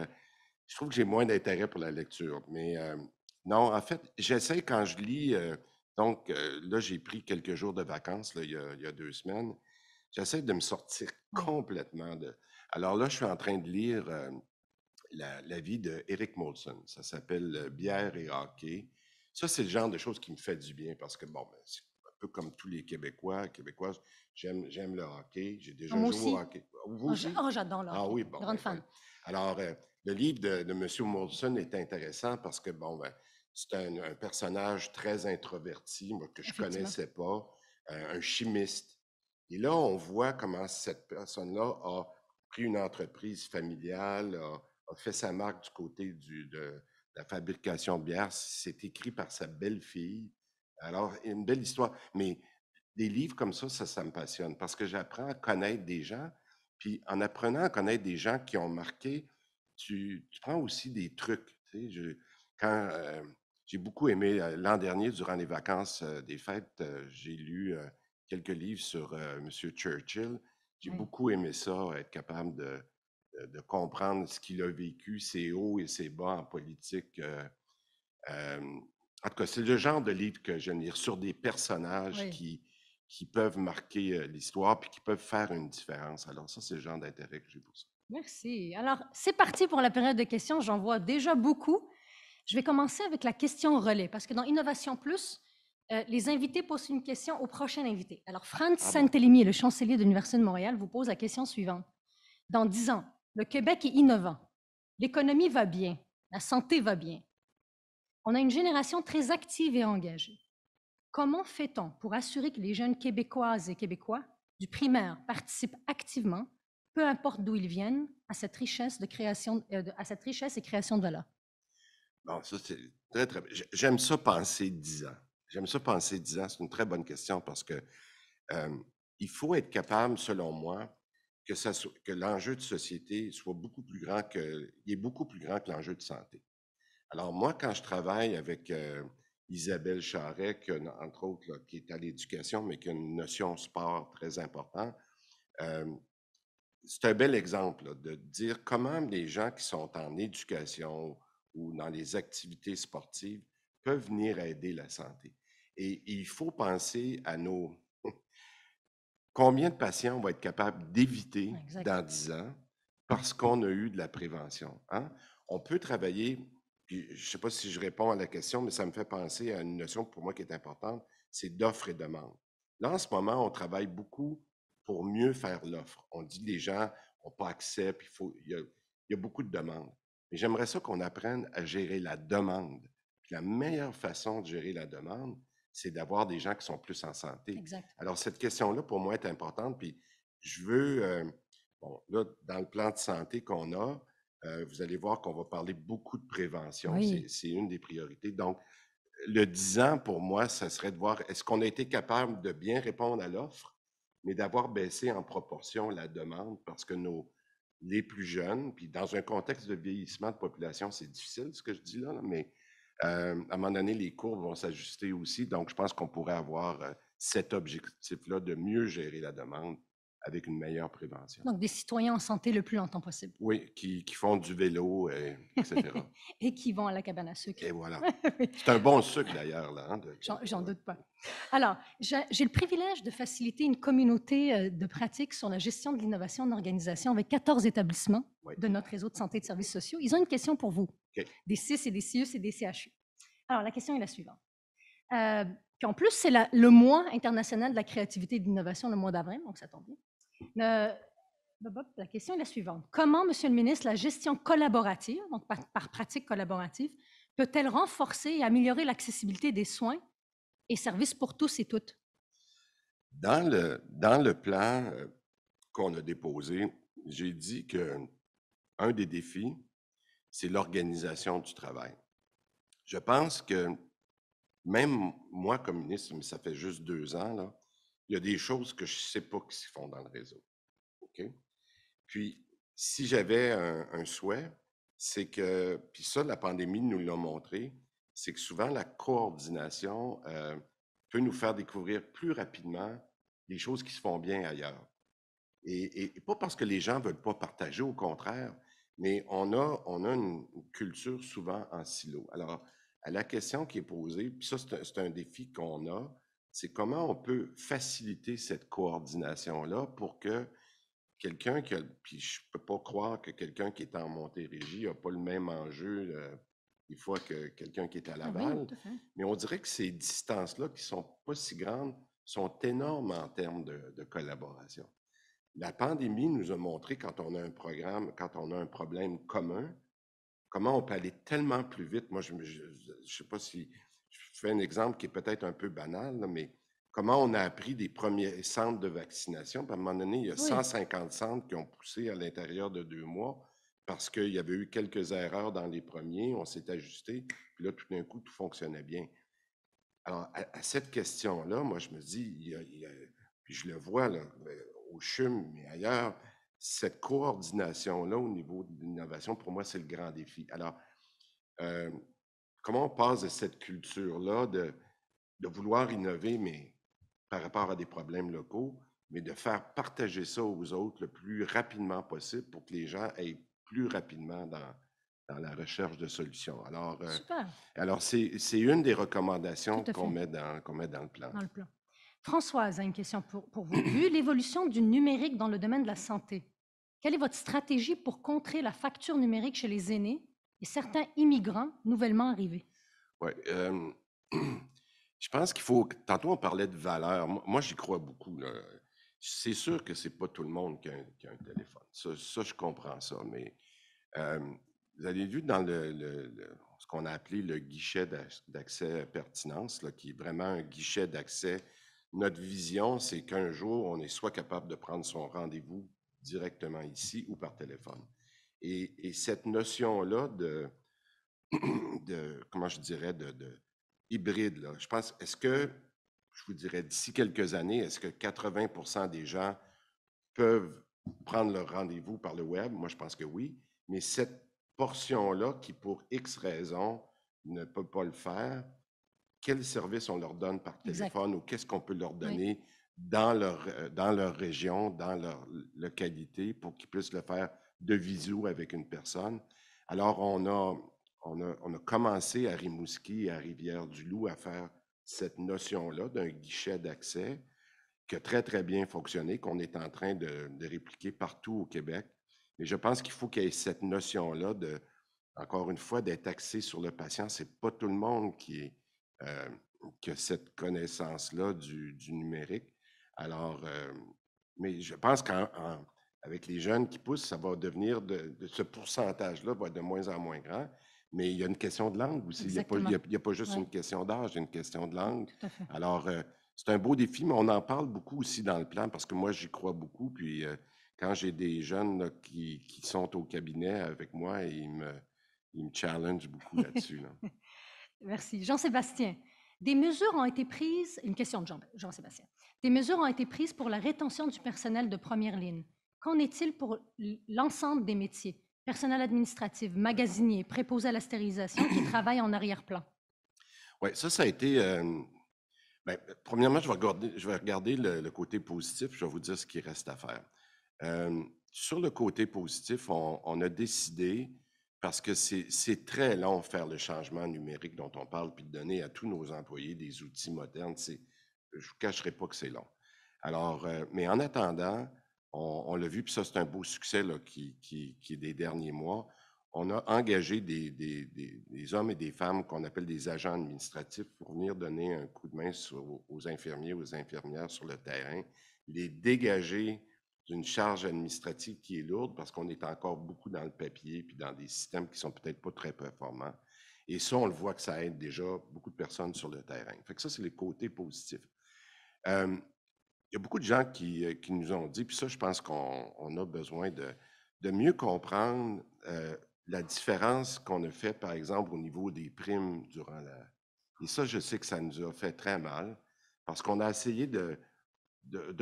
je trouve que j'ai moins d'intérêt pour la lecture. Mais non, en fait, j'essaie quand je lis. Donc, là, j'ai pris quelques jours de vacances là, il y a 2 semaines. J'essaie de me sortir Oui. complètement de. Alors là, je suis en train de lire la vie de Eric Molson. Ça s'appelle Bière et hockey. Ça, c'est le genre de choses qui me fait du bien parce que, bon, ben, c'est un peu comme tous les Québécois, Québécoises, j'aime le hockey. J'ai Ah, déjà moi joué au aussi. hockey. Vous aussi? J'adore le Ah hockey. oui, bon, Grande ben, fan. alors, le livre de M. Molson est intéressant parce que, bon, ben, c'est un personnage très introverti, moi, que je ne Effectivement. connaissais pas, un chimiste. Et là, on voit comment cette personne-là a pris une entreprise familiale, a fait sa marque du côté de la fabrication de bière. C'est écrit par sa belle-fille. Alors, une belle histoire. Mais des livres comme ça me passionne parce que j'apprends à connaître des gens. Puis en apprenant à connaître des gens qui ont marqué, tu prends aussi des trucs. Tu sais, quand J'ai beaucoup aimé, l'an dernier, durant les vacances des fêtes, j'ai lu quelques livres sur M. Churchill. J'ai Oui. beaucoup aimé ça, être capable de comprendre ce qu'il a vécu, ses hauts et ses bas en politique. En tout cas, c'est le genre de livre que j'aime lire sur des personnages Oui. qui peuvent marquer l'histoire puis qui peuvent faire une différence. Alors ça, c'est le genre d'intérêt que j'ai pour ça. Merci. Alors, c'est parti pour la période de questions. J'en vois déjà beaucoup. Je vais commencer avec la question relais, parce que dans Innovation Plus, les invités posent une question au prochain invité. Alors, Franz Ah bon? Saint-Élémy, le chancelier de l'Université de Montréal, vous pose la question suivante. Dans 10 ans, le Québec est innovant. L'économie va bien. La santé va bien. On a une génération très active et engagée. Comment fait-on pour assurer que les jeunes Québécoises et Québécois du primaire participent activement, peu importe d'où ils viennent, à cette richesse, à cette richesse et création de valeur? Bon, ça, c'est très, très bien. J'aime ça penser 10 ans. J'aime ça penser 10 ans. C'est une très bonne question parce que il faut être capable, selon moi, que l'enjeu de société soit beaucoup plus grand il est beaucoup plus grand que l'enjeu de santé. Alors, moi, quand je travaille avec Isabelle Charret, entre autres, là, qui est à l'éducation, mais qui a une notion sport très importante, euh, c'est un bel exemple là, de dire comment les gens qui sont en éducation ou dans les activités sportives peuvent venir aider la santé. Et il faut penser à combien de patients on va être capable d'éviter Exact. dans 10 ans parce qu'on a eu de la prévention. Hein? On peut travailler, puis je ne sais pas si je réponds à la question, mais ça me fait penser à une notion pour moi qui est importante, c'est d'offre et demande. Là, en ce moment, on travaille beaucoup pour mieux faire l'offre. On dit que les gens n'ont pas accès, puis il y a beaucoup de demandes. Mais j'aimerais ça qu'on apprenne à gérer la demande. Puis la meilleure façon de gérer la demande, c'est d'avoir des gens qui sont plus en santé. Exact. Alors, cette question-là, pour moi, est importante. Puis, je veux, bon, là, dans le plan de santé qu'on a, vous allez voir qu'on va parler beaucoup de prévention. Oui. C'est une des priorités. Donc, le 10 ans, pour moi, ça serait de voir est-ce qu'on a été capable de bien répondre à l'offre, mais d'avoir baissé en proportion la demande parce que les plus jeunes, puis dans un contexte de vieillissement de population, c'est difficile ce que je dis là, mais à un moment donné, les courbes vont s'ajuster aussi. Donc, je pense qu'on pourrait avoir cet objectif-là de mieux gérer la demande avec une meilleure prévention. Donc, des citoyens en santé le plus longtemps possible. Oui, qui font du vélo, etc. Et qui vont à la cabane à sucre. Et voilà. Oui. C'est un bon sucre d'ailleurs, là. Hein, J'en doute pas. Alors, j'ai le privilège de faciliter une communauté de pratiques sur la gestion de l'innovation en organisation avec 14 établissements Oui. de notre réseau de santé et de services sociaux. Ils ont une question pour vous, OK. des CIS et des CIUS et des CHU. Alors, la question est la suivante. Puis en plus, c'est le mois international de la créativité et de l'innovation, le mois d'avril, donc ça tombe bien. La question est la suivante. Comment, Monsieur le ministre, la gestion collaborative, donc par pratique collaborative, peut-elle renforcer et améliorer l'accessibilité des soins et services pour tous et toutes? Dans le plan qu'on a déposé, j'ai dit qu'un des défis, c'est l'organisation du travail. Je pense que même moi, comme ministre, mais ça fait juste 2 ans, là, il y a des choses que je ne sais pas qui se font dans le réseau. OK? Puis, si j'avais un souhait, c'est que, puis ça, la pandémie nous l'a montré, c'est que souvent la coordination peut nous faire découvrir plus rapidement des choses qui se font bien ailleurs. Et pas parce que les gens ne veulent pas partager, au contraire, mais on a une culture souvent en silo. Alors, à la question qui est posée, puis ça, c'est un défi qu'on a, c'est comment on peut faciliter cette coordination-là pour que quelqu'un qui a, puis je ne peux pas croire que quelqu'un qui est en Montérégie n'a pas le même enjeu des fois que quelqu'un qui est à Ah oui, Laval, tout à fait. mais on dirait que ces distances-là qui ne sont pas si grandes sont énormes en termes de collaboration. La pandémie nous a montré quand on a un programme, quand on a un problème commun, comment on peut aller tellement plus vite. Moi, je ne sais pas si je fais un exemple qui est peut-être un peu banal, là, mais comment on a appris des premiers centres de vaccination. Puis à un moment donné, il y a Oui. 150 centres qui ont poussé à l'intérieur de 2 mois parce qu'il y avait eu quelques erreurs dans les premiers, on s'est ajusté, puis là, tout d'un coup, tout fonctionnait bien. Alors, à cette question-là, moi, je me dis, puis je le vois là, au CHUM, mais ailleurs, cette coordination-là au niveau de l'innovation, pour moi, c'est le grand défi. Alors, euh, comment on passe de cette culture-là de vouloir innover, mais par rapport à des problèmes locaux, mais de faire partager ça aux autres le plus rapidement possible pour que les gens aillent plus rapidement dans la recherche de solutions. Super, Alors c'est une des tout recommandations à fait, qu'on met dans le plan. dans le plan. Françoise a une question pour vous. Vu l'évolution du numérique dans le domaine de la santé, quelle est votre stratégie pour contrer la facture numérique chez les aînés et certains immigrants nouvellement arrivés? Oui. Je pense qu'il faut. Tantôt, on parlait de valeur. Moi, j'y crois beaucoup, là. C'est sûr que c'est pas tout le monde qui a un téléphone. Ça, je comprends ça. Mais euh, vous avez vu dans ce qu'on a appelé le guichet d'accès pertinence, là, qui est vraiment un guichet d'accès. Notre vision, c'est qu'un jour, on est soit capable de prendre son rendez-vous directement ici ou par téléphone. Et cette notion-là comment je dirais, de hybride, là. Je pense, je vous dirais, d'ici quelques années, est-ce que 80% des gens peuvent prendre leur rendez-vous par le web? Moi, je pense que oui. Mais cette portion-là, qui pour X raisons ne peut pas le faire, quel service on leur donne par Exact. téléphone ou qu'est-ce qu'on peut leur Oui. donner dans leur région, dans leur localité pour qu'ils puissent le faire de visu avec une personne? Alors, on a commencé à Rimouski et à Rivière-du-Loup à faire cette notion-là d'un guichet d'accès qui a très, très bien fonctionné, qu'on est en train de répliquer partout au Québec. Mais je pense qu'il faut qu'il y ait cette notion-là encore une fois, d'être axé sur le patient. C'est pas tout le monde euh, qui a cette connaissance-là du numérique. Alors, mais je pense qu'avec les jeunes qui poussent, ça va devenir ce pourcentage-là va être de moins en moins grand. Mais il y a une question de langue aussi. Exactement. Il y a pas juste Oui. une question d'âge, il y a une question de langue. Tout à fait. Alors, c'est un beau défi, mais on en parle beaucoup aussi dans le plan parce que moi, j'y crois beaucoup. Puis, quand j'ai des jeunes là, qui sont au cabinet avec moi, ils me challenge beaucoup là-dessus, là. Merci. Jean-Sébastien, des mesures ont été prises, une question de Jean-Sébastien. Des mesures ont été prises pour la rétention du personnel de première ligne. Qu'en est-il pour l'ensemble des métiers? Personnel administratif, magasinier, préposé à la stérilisation qui travaillent en arrière-plan. Oui, ça a été. Premièrement, je vais regarder le côté positif, je vais vous dire ce qui reste à faire. Sur le côté positif, on a décidé, parce que c'est très long de faire le changement numérique dont on parle, puis de donner à tous nos employés des outils modernes. Je ne vous cacherai pas que c'est long. Alors, mais en attendant, on l'a vu, puis ça, c'est un beau succès là, qui est des derniers mois. On a engagé des hommes et des femmes qu'on appelle des agents administratifs pour venir donner un coup de main aux infirmiers, aux infirmières sur le terrain, les dégager d'une charge administrative qui est lourde parce qu'on est encore beaucoup dans le papier puis dans des systèmes qui sont peut-être pas très performants. Et ça, on le voit que ça aide déjà beaucoup de personnes sur le terrain. Fait que ça, c'est les côtés positifs. Il y a beaucoup de gens qui nous ont dit, puis ça, je pense qu'on a besoin de mieux comprendre la différence qu'on a fait, par exemple, au niveau des primes durant Et ça, je sais que ça nous a fait très mal parce qu'on a essayé de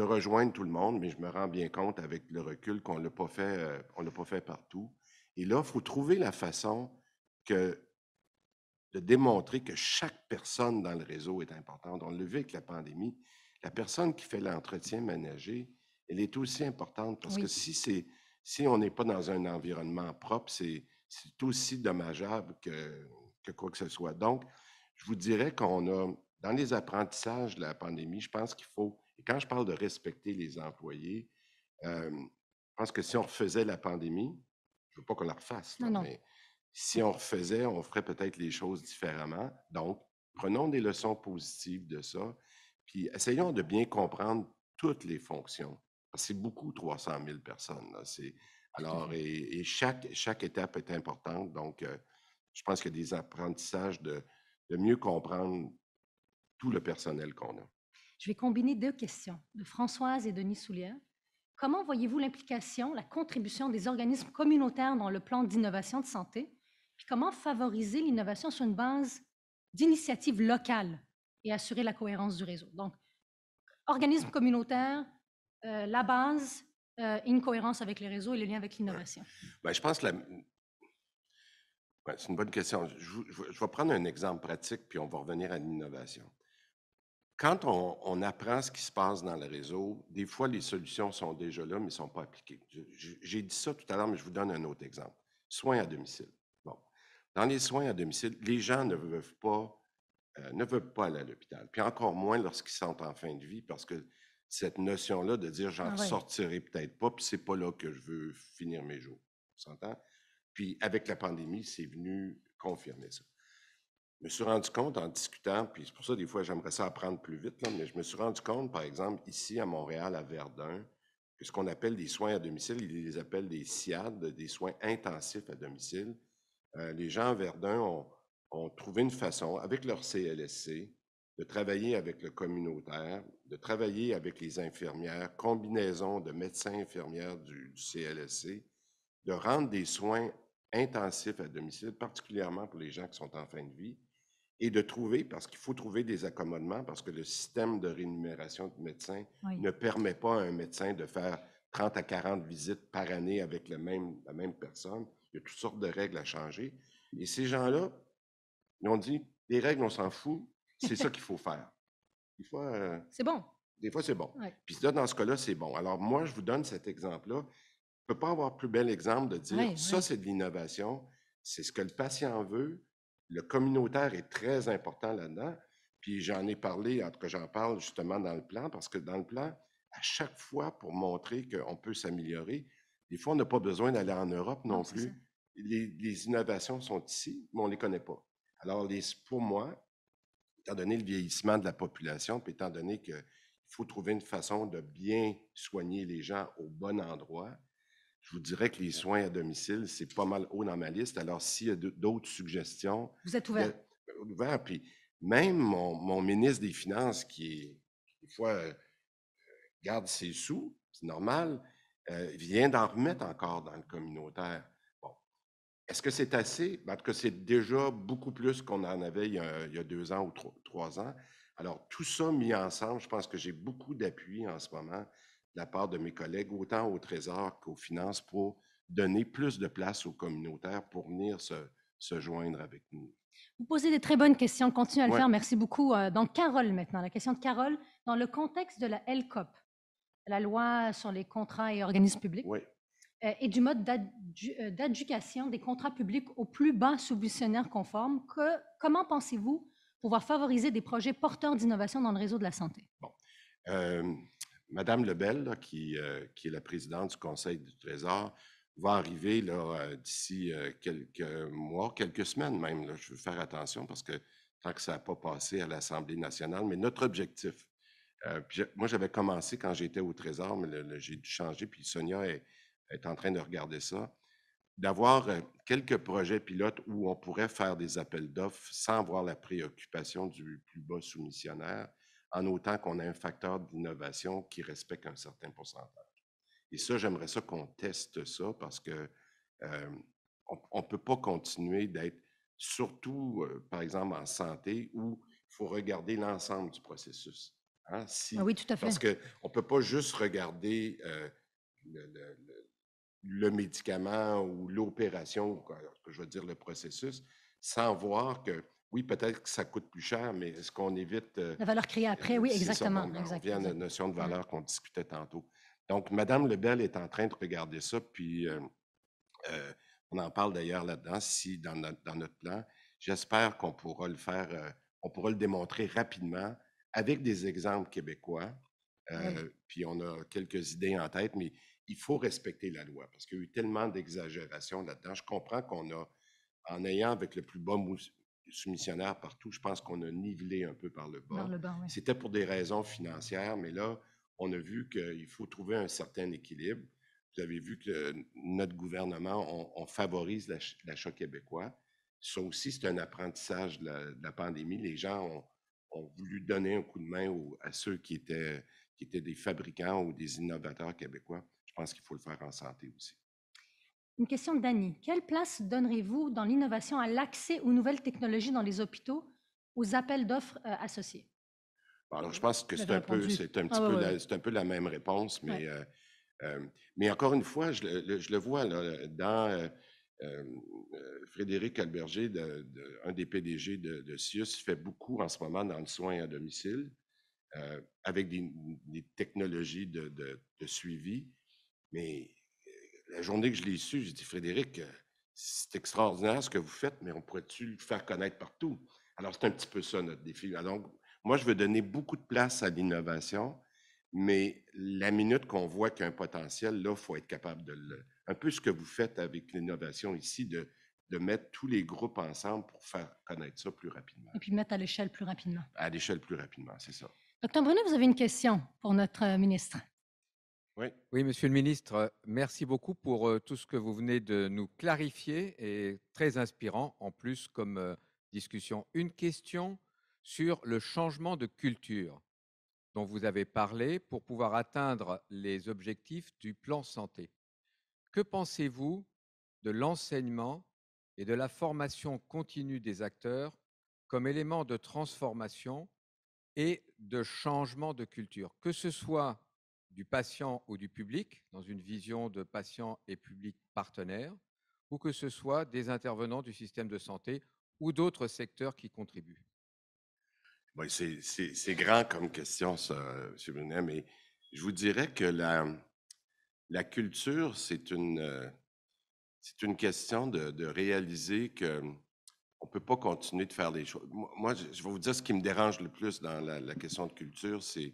rejoindre tout le monde, mais je me rends bien compte avec le recul qu'on l'a pas fait, on l'a pas fait partout. Et là, il faut trouver la façon de démontrer que chaque personne dans le réseau est importante. On l'a vu avec la pandémie. La personne qui fait l'entretien ménager, elle est aussi importante parce que si on n'est pas dans un environnement propre, c'est aussi dommageable que quoi que ce soit. Donc, je vous dirais qu'on a, dans les apprentissages de la pandémie, je pense qu'il faut, et quand je parle de respecter les employés, je pense que si on refaisait la pandémie, je ne veux pas qu'on la refasse, là, Non. mais si on refaisait, on ferait peut-être les choses différemment. Donc, prenons des leçons positives de ça, puis essayons de bien comprendre toutes les fonctions. Parce que c'est beaucoup 300 000 personnes. Là. Alors, et chaque étape est importante. Donc, je pense qu'il y a des apprentissages de mieux comprendre tout le personnel qu'on a. Je vais combiner deux questions de Françoise et Denis Soulière. Comment voyez-vous l'implication, la contribution des organismes communautaires dans le plan d'innovation de santé? Puis comment favoriser l'innovation sur une base d'initiatives locales et assurer la cohérence du réseau? Donc, organismes communautaires, la base, une cohérence avec les réseaux et le lien avec l'innovation. Bien, je pense que Ouais, c'est une bonne question. Je vais prendre un exemple pratique, puis on va revenir à l'innovation. Quand on apprend ce qui se passe dans le réseau, des fois, les solutions sont déjà là, mais ne sont pas appliquées. J'ai dit ça tout à l'heure, mais je vous donne un autre exemple. Soins à domicile. Bon. Dans les soins à domicile, les gens ne veulent pas aller à l'hôpital. Puis encore moins lorsqu'ils sont en fin de vie, parce que cette notion-là de dire j'en Ah ouais. sortirai peut-être pas, puis c'est pas là que je veux finir mes jours. On s'entend? Puis avec la pandémie, c'est venu confirmer ça. Je me suis rendu compte en discutant, puis c'est pour ça des fois j'aimerais ça apprendre plus vite, là, mais je me suis rendu compte, par exemple, ici à Montréal, à Verdun, que ce qu'on appelle des soins à domicile, ils les appellent des SIAD, des soins intensifs à domicile. Les gens à Verdun ont trouvé une façon, avec leur CLSC, de travailler avec le communautaire, de travailler avec les infirmières, combinaison de médecins infirmières du CLSC, de rendre des soins intensifs à domicile, particulièrement pour les gens qui sont en fin de vie, et de trouver, parce qu'il faut trouver des accommodements, parce que le système de rémunération de médecins Oui. ne permet pas à un médecin de faire 30 à 40 visites par année avec la même personne. Il y a toutes sortes de règles à changer. Et ces gens-là, ils ont dit, les règles, on s'en fout, c'est ça qu'il faut faire. Des fois, C'est bon. c'est bon. Ouais. Puis là, dans ce cas-là, c'est bon. Alors moi, je vous donne cet exemple-là. Je ne peux pas avoir plus bel exemple de dire, ça, c'est de l'innovation, c'est ce que le patient veut. Le communautaire est très important là-dedans. Puis j'en ai parlé, en tout cas, j'en parle justement dans le plan, parce que dans le plan, à chaque fois, pour montrer qu'on peut s'améliorer, des fois, on n'a pas besoin d'aller en Europe non plus. Les innovations sont ici, mais on ne les connaît pas. Alors, pour moi, étant donné le vieillissement de la population, puis étant donné qu'il faut trouver une façon de bien soigner les gens au bon endroit, je vous dirais que les soins à domicile, c'est pas mal haut dans ma liste. Alors, s'il y a d'autres suggestions... Vous êtes ouvert. Ouvert. Puis même mon ministre des Finances, qui est, des fois, garde ses sous, c'est normal, vient d'en remettre encore dans le communautaire. Bon. Est-ce que c'est assez? En tout cas, c'est déjà beaucoup plus qu'on en avait il y a 2 ans ou 3 ans. Alors, tout ça mis ensemble, je pense que j'ai beaucoup d'appui en ce moment de la part de mes collègues, autant au Trésor qu'aux finances, pour donner plus de place aux communautaires pour venir se joindre avec nous. Vous posez des très bonnes questions. Continuez à le Ouais. faire. Merci beaucoup. Donc, Carole, maintenant, la question de Carole. Dans le contexte de la LCOP, la loi sur les contrats et organismes publics, Oui. Et du mode d'adjudication des contrats publics au plus bas soumissionnaire conforme, comment pensez-vous pouvoir favoriser des projets porteurs d'innovation dans le réseau de la santé? Bon. Madame Lebel, là, qui est la présidente du Conseil du Trésor, va arriver d'ici quelques mois, quelques semaines même. Là, je veux faire attention parce que tant que ça n'a pas passé à l'Assemblée nationale, mais notre objectif, moi j'avais commencé quand j'étais au Trésor, mais j'ai dû changer, puis Sonia est en train de regarder ça, d'avoir quelques projets pilotes où on pourrait faire des appels d'offres sans avoir la préoccupation du plus bas soumissionnaire, en autant qu'on a un facteur d'innovation qui respecte un certain pourcentage. Et ça, j'aimerais ça qu'on teste ça parce que on ne peut pas continuer d'être, surtout, par exemple, en santé, où il faut regarder l'ensemble du processus. Hein? Oui, tout à fait. Parce qu'on ne peut pas juste regarder le médicament ou l'opération, je veux dire le processus, sans voir que, oui, peut-être que ça coûte plus cher, mais est-ce qu'on évite... La valeur créée après, oui, exactement. On revient à la notion de valeur qu'on discutait tantôt. Donc, Mme Lebel est en train de regarder ça, puis on en parle d'ailleurs là-dedans, dans notre plan. J'espère qu'on pourra le faire, on pourra le démontrer rapidement avec des exemples québécois. Puis on a quelques idées en tête, mais il faut respecter la loi parce qu'il y a eu tellement d'exagération là-dedans. Je comprends qu'on a, en ayant avec le plus bas soumissionnaire partout, je pense qu'on a nivelé un peu par le bas. Oui. C'était pour des raisons financières, mais là, on a vu qu'il faut trouver un certain équilibre. Vous avez vu que notre gouvernement, on favorise l'achat québécois. Ça aussi, c'est un apprentissage de la pandémie. Les gens ont voulu donner un coup de main à ceux qui étaient des fabricants ou des innovateurs québécois. Je pense qu'il faut le faire en santé aussi. Une question d'Annie. Quelle place donnerez-vous dans l'innovation à l'accès aux nouvelles technologies dans les hôpitaux, aux appels d'offres associés? Alors, je pense que c'est un peu la même réponse, mais encore une fois, je le vois là, Frédéric Alberger, un des PDG de CIUS, fait beaucoup en ce moment dans le soin à domicile, avec des technologies de suivi. Mais la journée que je l'ai su, j'ai dit, Frédéric, c'est extraordinaire ce que vous faites, mais on pourrait-tu le faire connaître partout? Alors, c'est un petit peu ça notre défi. Alors, moi, je veux donner beaucoup de place à l'innovation, mais la minute qu'on voit qu'il y a un potentiel, là, il faut être capable de le... Un peu ce que vous faites avec l'innovation ici, de mettre tous les groupes ensemble pour faire connaître ça plus rapidement. Et puis mettre à l'échelle plus rapidement. À l'échelle plus rapidement, c'est ça. Docteur Brunet, vous avez une question pour notre ministre. Oui. Oui, Monsieur le ministre, merci beaucoup pour tout ce que vous venez de nous clarifier et très inspirant en plus comme discussion. Une question sur le changement de culture dont vous avez parlé pour pouvoir atteindre les objectifs du plan santé. Que pensez-vous de l'enseignement et de la formation continue des acteurs comme élément de transformation et de changement de culture, que ce soit du patient ou du public, dans une vision de patient et public partenaire, ou que ce soit des intervenants du système de santé ou d'autres secteurs qui contribuent? Oui, c'est grand comme question, ça, M. Brunet, mais je vous dirais que la culture, c'est une question de réaliser qu'on ne peut pas continuer de faire des choses. Moi, je vais vous dire ce qui me dérange le plus dans la question de culture, c'est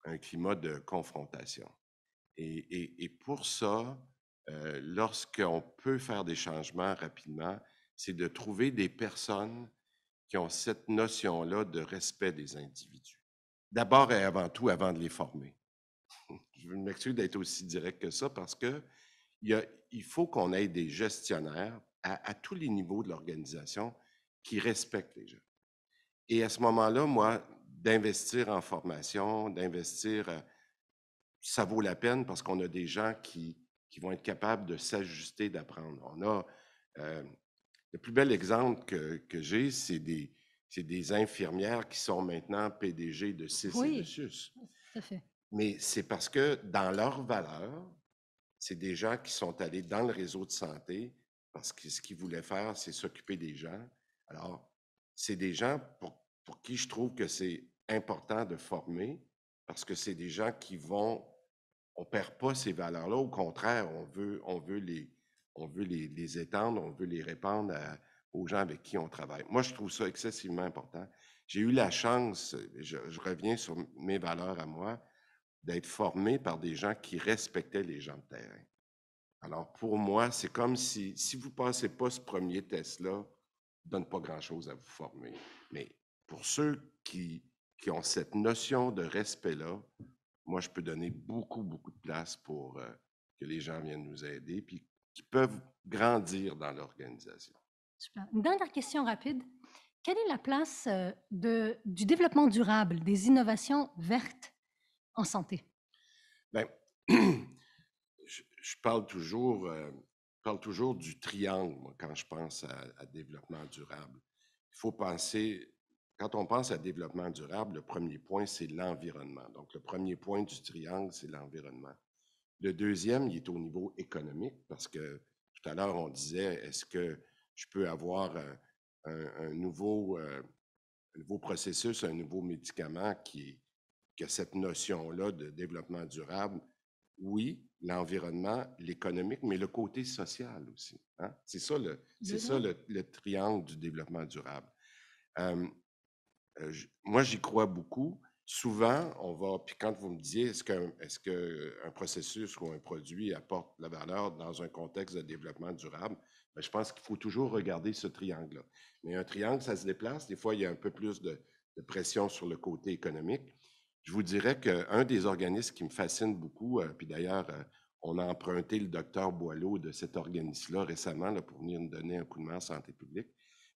un climat de confrontation. Et pour ça, lorsqu'on peut faire des changements rapidement, c'est de trouver des personnes qui ont cette notion-là de respect des individus. D'abord et avant tout, avant de les former. Je m'excuse d'être aussi direct que ça parce que il faut qu'on ait des gestionnaires à tous les niveaux de l'organisation qui respectent les gens. Et à ce moment-là, moi, d'investir en formation, ça vaut la peine parce qu'on a des gens qui vont être capables de s'ajuster, d'apprendre. On a le plus bel exemple que j'ai, c'est des infirmières qui sont maintenant PDG de CIS et de Oui, CIUS. tout à fait. Mais c'est parce que dans leurs valeurs, c'est des gens qui sont allés dans le réseau de santé parce que ce qu'ils voulaient faire, c'est s'occuper des gens. Alors, c'est des gens pour qui je trouve que c'est important de former parce que c'est des gens qui vont, on ne perd pas ces valeurs-là. Au contraire, on veut les étendre, on veut les répandre aux gens avec qui on travaille. Moi, je trouve ça excessivement important. J'ai eu la chance, je reviens sur mes valeurs à moi, d'être formé par des gens qui respectaient les gens de terrain. Alors, pour moi, c'est comme si vous ne passez pas ce premier test-là, ça ne donne pas grand-chose à vous former. Mais pour ceux qui ont cette notion de respect-là, moi, je peux donner beaucoup, beaucoup de place pour que les gens viennent nous aider, puis qui peuvent grandir dans l'organisation. Super. Une dernière question rapide. Quelle est la place du développement durable, des innovations vertes en santé? Bien, je parle toujours du triangle, moi, quand je pense à développement durable. Il faut penser, quand on pense à développement durable, le premier point, c'est l'environnement. Donc, le premier point du triangle, c'est l'environnement. Le deuxième, il est au niveau économique, parce que tout à l'heure, on disait, est-ce que je peux avoir un nouveau processus, un nouveau médicament qui a cette notion-là de développement durable? Oui, l'environnement, l'économique, mais le côté social aussi. Hein? C'est ça, le triangle du développement durable. Moi, j'y crois beaucoup. Souvent, on va, puis quand vous me disiez, est-ce qu'un processus ou un produit apporte la valeur dans un contexte de développement durable, bien, je pense qu'il faut toujours regarder ce triangle-là. Mais un triangle, ça se déplace. Des fois, il y a un peu plus de pression sur le côté économique. Je vous dirais qu'un des organismes qui me fascine beaucoup, puis d'ailleurs, on a emprunté le docteur Boileau de cet organisme-là récemment là, pour venir nous donner un coup de main en santé publique,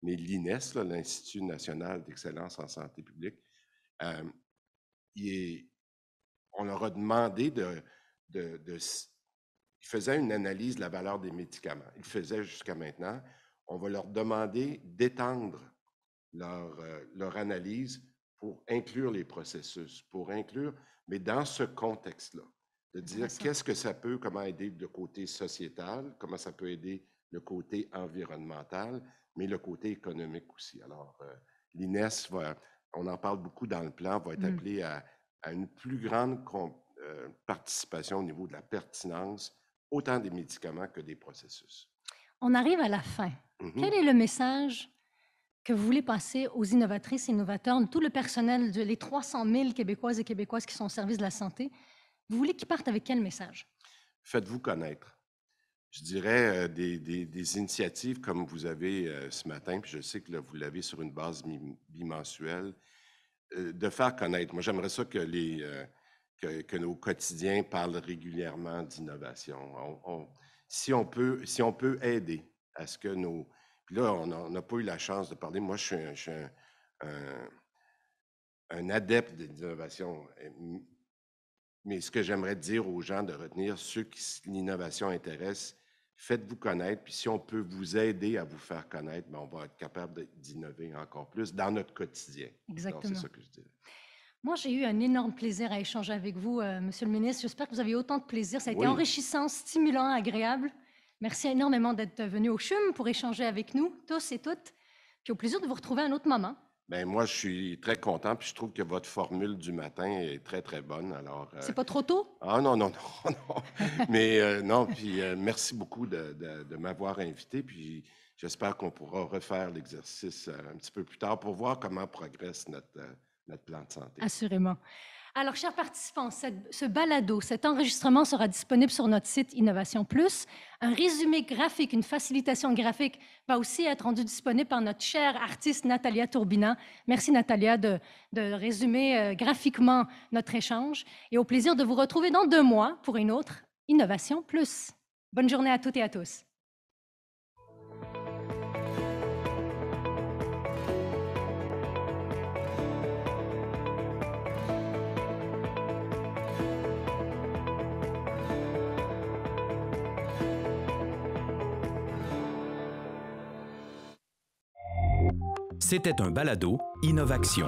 mais l'INES, l'Institut national d'excellence en santé publique, on leur a demandé il faisait une analyse de la valeur des médicaments. Il le faisait jusqu'à maintenant. On va leur demander d'étendre leur analyse pour inclure les processus, mais dans ce contexte-là, de dire qu'est-ce que ça peut, comment aider de côté sociétal, comment ça peut aider le côté environnemental, mais le côté économique aussi. Alors, l'INES, on en parle beaucoup dans le plan, va être appelé à une plus grande participation au niveau de la pertinence, autant des médicaments que des processus. On arrive à la fin. Quel est le message que vous voulez passer aux innovatrices et innovateurs, tout le personnel, les 300 000 Québécoises et Québécoises qui sont au service de la santé? Vous voulez qu'ils partent avec quel message? Faites-vous connaître. Je dirais des initiatives comme vous avez ce matin, puis je sais que là, vous l'avez sur une base bimensuelle, de faire connaître. Moi, j'aimerais ça que nos quotidiens parlent régulièrement d'innovation. Si on peut aider à ce que nos... Puis là, on n'a pas eu la chance de parler. Moi, je suis un adepte de l'innovation. Mais ce que j'aimerais dire aux gens de retenir, ceux qui l'innovation intéresse, faites-vous connaître. Puis si on peut vous aider à vous faire connaître, bien, on va être capable d'innover encore plus dans notre quotidien. Exactement. C'est ça que je dirais. Moi, j'ai eu un énorme plaisir à échanger avec vous, Monsieur le ministre. J'espère que vous avez autant de plaisir. Ça a été enrichissant, stimulant, agréable. Merci énormément d'être venu au CHUM pour échanger avec nous, tous et toutes. Puis au plaisir de vous retrouver à un autre moment. Bien, moi, je suis très content, puis je trouve que votre formule du matin est très, très bonne. Alors, c'est pas trop tôt? Ah non, non, non, non. Mais non, puis merci beaucoup de m'avoir invité, puis j'espère qu'on pourra refaire l'exercice un petit peu plus tard pour voir comment progresse notre plan de santé. Assurément. Alors, chers participants, ce balado, cet enregistrement sera disponible sur notre site Innovation Plus. Un résumé graphique, une facilitation graphique va aussi être rendu disponible par notre chère artiste Natalia Tourbina. Merci Natalia de résumer graphiquement notre échange et au plaisir de vous retrouver dans 2 mois pour une autre Innovation Plus. Bonne journée à toutes et à tous. C'était un balado Innovaction.